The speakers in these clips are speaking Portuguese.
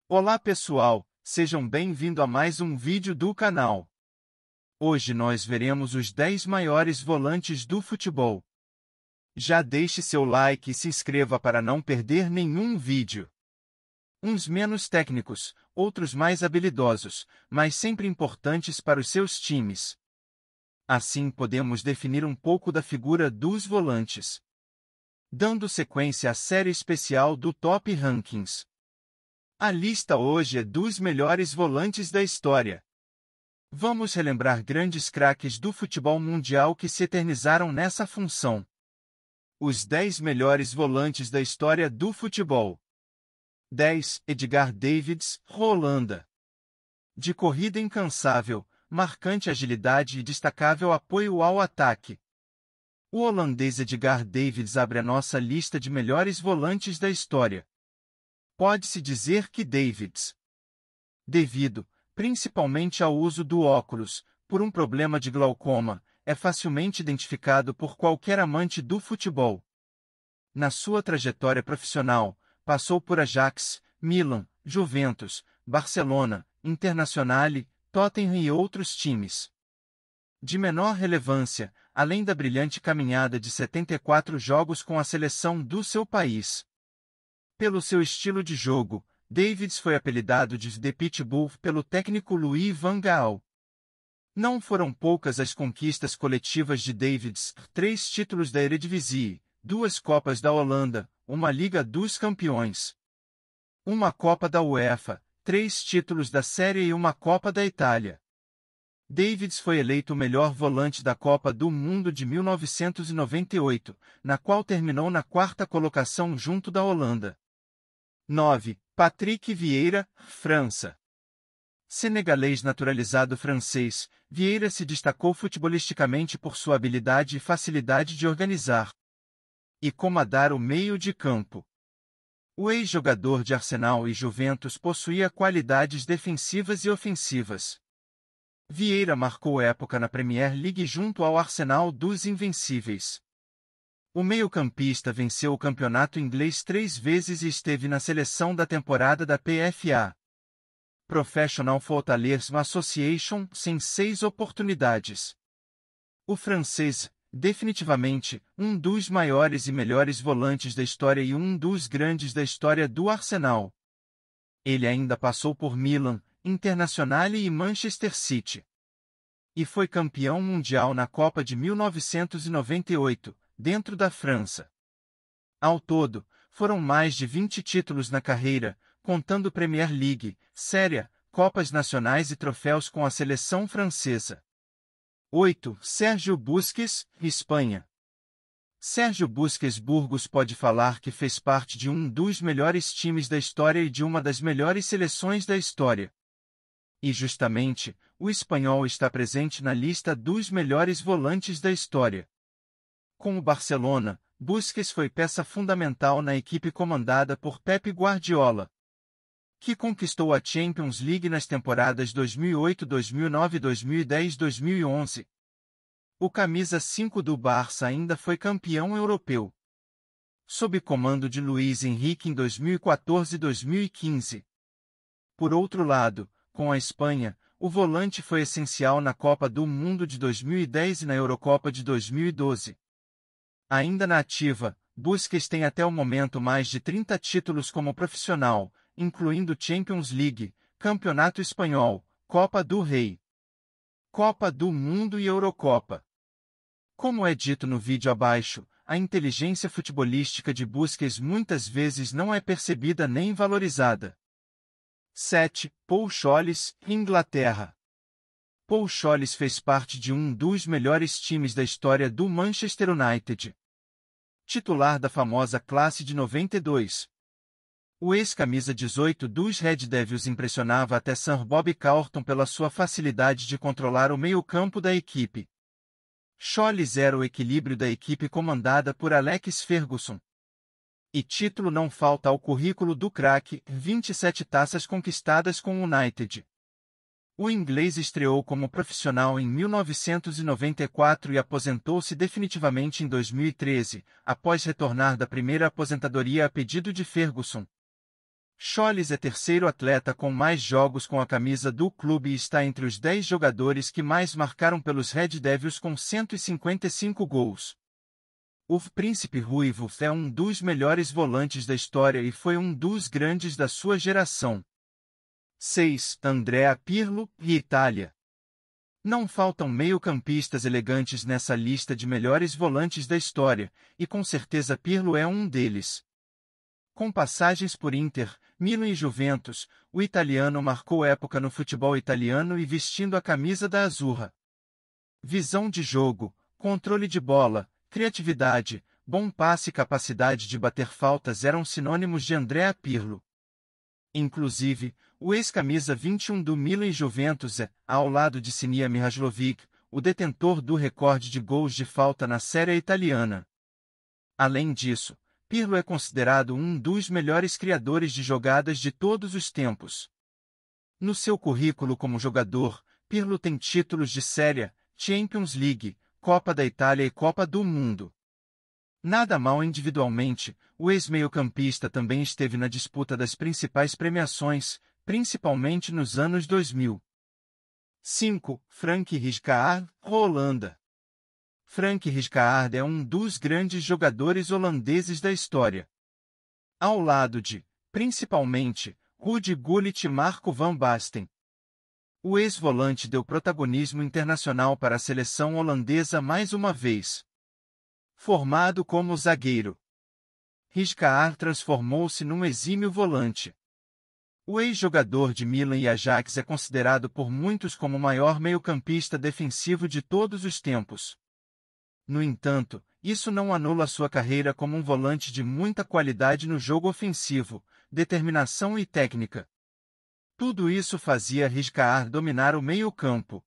Olá pessoal, sejam bem-vindos a mais um vídeo do canal. Hoje nós veremos os 10 maiores volantes do futebol. Já deixe seu like e se inscreva para não perder nenhum vídeo. Uns menos técnicos, outros mais habilidosos, mas sempre importantes para os seus times. Assim podemos definir um pouco da figura dos volantes. Dando sequência à série especial do Top Rankings. A lista hoje é dos melhores volantes da história. Vamos relembrar grandes craques do futebol mundial que se eternizaram nessa função. Os 10 melhores volantes da história do futebol. 10. Edgar Davids, Holanda. De corrida incansável, marcante agilidade e destacável apoio ao ataque. O holandês Edgar Davids abre a nossa lista de melhores volantes da história. Pode-se dizer que Davids, devido, principalmente ao uso do óculos, por um problema de glaucoma, é facilmente identificado por qualquer amante do futebol. Na sua trajetória profissional, passou por Ajax, Milan, Juventus, Barcelona, Internazionale, Tottenham e outros times. De menor relevância, além da brilhante caminhada de 74 jogos com a seleção do seu país. Pelo seu estilo de jogo, Davids foi apelidado de The Pitbull pelo técnico Louis van Gaal. Não foram poucas as conquistas coletivas de Davids: 3 títulos da Eredivisie, 2 Copas da Holanda, uma Liga dos Campeões, uma Copa da UEFA, 3 títulos da Série A e uma Copa da Itália. Davids foi eleito o melhor volante da Copa do Mundo de 1998, na qual terminou na 4ª colocação junto da Holanda. 9. Patrick Vieira, França. Senegalês naturalizado francês, Vieira se destacou futebolisticamente por sua habilidade e facilidade de organizar e comandar o meio de campo. O ex-jogador de Arsenal e Juventus possuía qualidades defensivas e ofensivas. Vieira marcou época na Premier League junto ao Arsenal dos Invencíveis. O meio-campista venceu o campeonato inglês 3 vezes e esteve na seleção da temporada da PFA Professional Footballers Association em 6 oportunidades. O francês, definitivamente, um dos maiores e melhores volantes da história e um dos grandes da história do Arsenal. Ele ainda passou por Milan, Internazionale e Manchester City. E foi campeão mundial na Copa de 1998. Dentro da França. Ao todo, foram mais de 20 títulos na carreira, contando Premier League, Série A, Copas Nacionais e troféus com a seleção francesa. 8. Sérgio Busquets, Espanha. Sérgio Busquets Burgos pode falar que fez parte de um dos melhores times da história e de uma das melhores seleções da história. E justamente, o espanhol está presente na lista dos melhores volantes da história. Com o Barcelona, Busquets foi peça fundamental na equipe comandada por Pep Guardiola, que conquistou a Champions League nas temporadas 2008, 2009, 2010 e 2011. O camisa 5 do Barça ainda foi campeão europeu, sob comando de Luís Henrique em 2014 e 2015. Por outro lado, com a Espanha, o volante foi essencial na Copa do Mundo de 2010 e na Eurocopa de 2012. Ainda na ativa, Busquets tem até o momento mais de 30 títulos como profissional, incluindo Champions League, Campeonato Espanhol, Copa do Rei, Copa do Mundo e Eurocopa. Como é dito no vídeo abaixo, a inteligência futebolística de Busquets muitas vezes não é percebida nem valorizada. 7. Paul Scholes, Inglaterra. Paul Scholes fez parte de um dos melhores times da história do Manchester United. Titular da famosa classe de 92. O ex-camisa 18 dos Red Devils impressionava até Sir Bobby Charlton pela sua facilidade de controlar o meio-campo da equipe. Scholes era o equilíbrio da equipe comandada por Alex Ferguson. E título não falta ao currículo do craque: 27 taças conquistadas com o United. O inglês estreou como profissional em 1994 e aposentou-se definitivamente em 2013, após retornar da primeira aposentadoria a pedido de Ferguson. Scholes é terceiro atleta com mais jogos com a camisa do clube e está entre os 10 jogadores que mais marcaram pelos Red Devils com 155 gols. O Príncipe Ruivo é um dos melhores volantes da história e foi um dos grandes da sua geração. 6. Andrea Pirlo, e Itália. Não faltam meio-campistas elegantes nessa lista de melhores volantes da história, e com certeza Pirlo é um deles. Com passagens por Inter, Milan e Juventus, o italiano marcou época no futebol italiano e vestindo a camisa da Azzurra. Visão de jogo, controle de bola, criatividade, bom passe e capacidade de bater faltas eram sinônimos de Andrea Pirlo. Inclusive, o ex-camisa 21 do Milan e Juventus é, ao lado de Sinisa Mihajlovic, o detentor do recorde de gols de falta na Série italiana. Além disso, Pirlo é considerado um dos melhores criadores de jogadas de todos os tempos. No seu currículo como jogador, Pirlo tem títulos de Série A, Champions League, Copa da Itália e Copa do Mundo. Nada mal individualmente, o ex-meio-campista também esteve na disputa das principais premiações, principalmente nos anos 2000. 5. Frank Rijkaard, Holanda. Frank Rijkaard é um dos grandes jogadores holandeses da história. Ao lado de, principalmente, Ruud Gullit e Marco van Basten. O ex-volante deu protagonismo internacional para a seleção holandesa mais uma vez. Formado como zagueiro, Rijkaard transformou-se num exímio volante. O ex-jogador de Milan e Ajax é considerado por muitos como o maior meio-campista defensivo de todos os tempos. No entanto, isso não anula sua carreira como um volante de muita qualidade no jogo ofensivo, determinação e técnica. Tudo isso fazia Rijkaard dominar o meio-campo.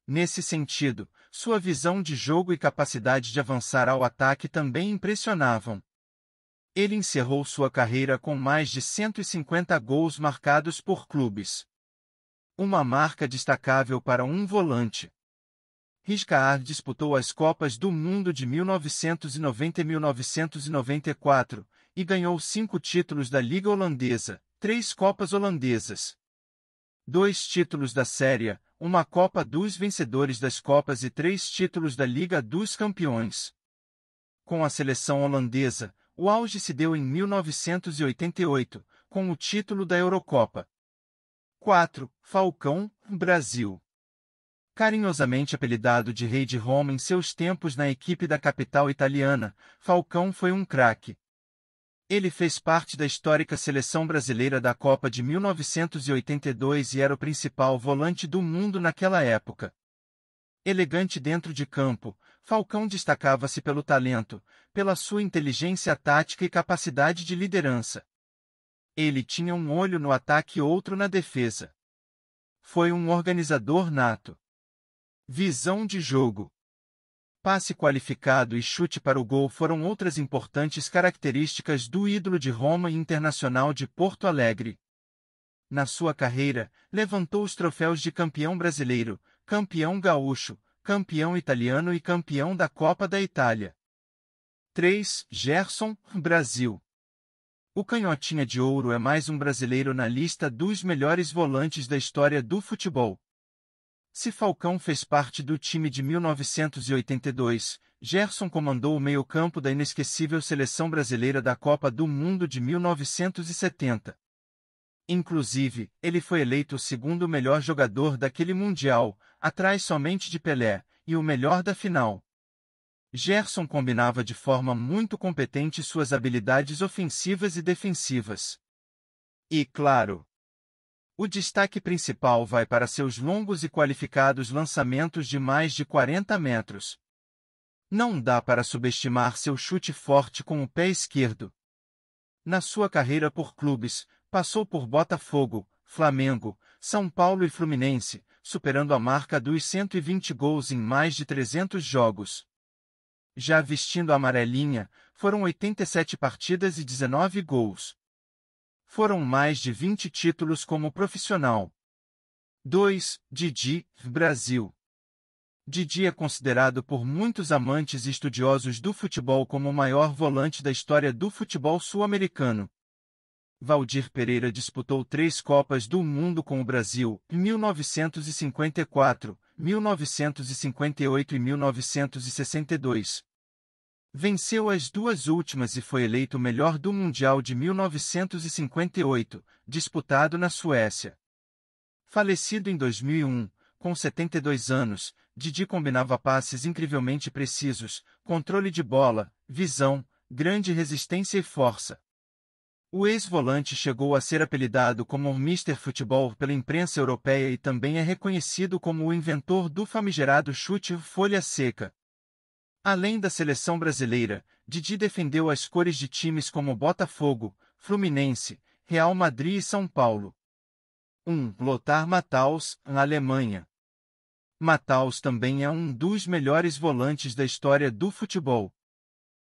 Nesse sentido, sua visão de jogo e capacidade de avançar ao ataque também impressionavam. Ele encerrou sua carreira com mais de 150 gols marcados por clubes. Uma marca destacável para um volante. Rijkaard disputou as Copas do Mundo de 1990 e 1994, e ganhou 5 títulos da Liga Holandesa, 3 Copas Holandesas, 2 títulos da Série A, uma Copa dos Vencedores das Copas e 3 títulos da Liga dos Campeões. Com a seleção holandesa, o auge se deu em 1988, com o título da Eurocopa. 4. Falcão, Brasil. Carinhosamente apelidado de Rei de Roma em seus tempos na equipe da capital italiana, Falcão foi um craque. Ele fez parte da histórica seleção brasileira da Copa de 1982 e era o principal volante do mundo naquela época. Elegante dentro de campo, Falcão destacava-se pelo talento, pela sua inteligência tática e capacidade de liderança. Ele tinha um olho no ataque e outro na defesa. Foi um organizador nato. Visão de jogo, passe qualificado e chute para o gol foram outras importantes características do ídolo de Roma e Internacional de Porto Alegre. Na sua carreira, levantou os troféus de campeão brasileiro, campeão gaúcho, campeão italiano e campeão da Copa da Itália. 3. Gerson, Brasil. O Canhotinha de Ouro é mais um brasileiro na lista dos melhores volantes da história do futebol. Se Falcão fez parte do time de 1982, Gerson comandou o meio-campo da inesquecível seleção brasileira da Copa do Mundo de 1970. Inclusive, ele foi eleito o segundo melhor jogador daquele Mundial, atrás somente de Pelé, e o melhor da final. Gerson combinava de forma muito competente suas habilidades ofensivas e defensivas. E, claro, o destaque principal vai para seus longos e qualificados lançamentos de mais de 40 metros. Não dá para subestimar seu chute forte com o pé esquerdo. Na sua carreira por clubes, passou por Botafogo, Flamengo, São Paulo e Fluminense, superando a marca dos 120 gols em mais de 300 jogos. Já vestindo a amarelinha, foram 87 partidas e 19 gols. Foram mais de 20 títulos como profissional. 2. Didi, Brasil. Didi é considerado por muitos amantes e estudiosos do futebol como o maior volante da história do futebol sul-americano. Valdir Pereira disputou 3 Copas do Mundo com o Brasil, em 1954, 1958 e 1962. Venceu as 2 últimas e foi eleito o melhor do Mundial de 1958, disputado na Suécia. Falecido em 2001, com 72 anos, Didi combinava passes incrivelmente precisos, controle de bola, visão, grande resistência e força. O ex-volante chegou a ser apelidado como o Mr. Futebol pela imprensa europeia e também é reconhecido como o inventor do famigerado chute folha seca. Além da seleção brasileira, Didi defendeu as cores de times como Botafogo, Fluminense, Real Madrid e São Paulo. 1. Lothar Matthaus, na Alemanha. Matthaus também é um dos melhores volantes da história do futebol.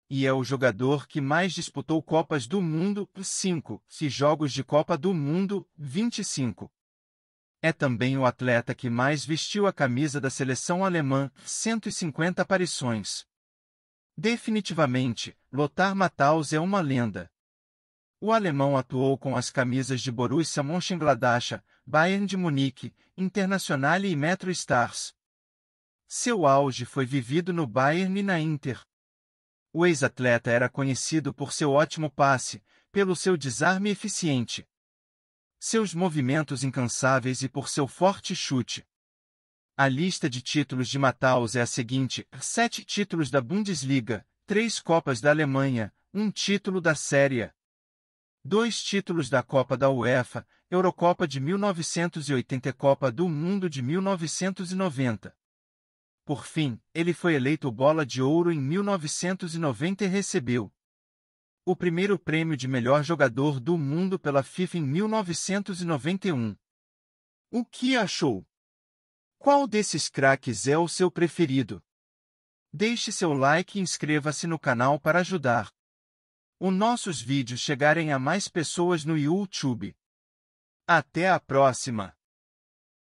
E é o jogador que mais disputou Copas do Mundo, 5, e Jogos de Copa do Mundo, 25. É também o atleta que mais vestiu a camisa da seleção alemã, 150 aparições. Definitivamente, Lothar Matthaus é uma lenda. O alemão atuou com as camisas de Borussia Mönchengladbach, Bayern de Munique, Internacional e Metro Stars. Seu auge foi vivido no Bayern e na Inter. O ex-atleta era conhecido por seu ótimo passe, pelo seu desarme eficiente, seus movimentos incansáveis e por seu forte chute. A lista de títulos de Matthaus é a seguinte: 7 títulos da Bundesliga, 3 Copas da Alemanha, 1 título da Série A, 2 títulos da Copa da UEFA, Eurocopa de 1980 e Copa do Mundo de 1990. Por fim, ele foi eleito Bola de Ouro em 1990 e recebeu o primeiro prêmio de melhor jogador do mundo pela FIFA em 1991. O que achou? Qual desses craques é o seu preferido? Deixe seu like e inscreva-se no canal para ajudar os nossos vídeos chegarem a mais pessoas no YouTube. Até a próxima!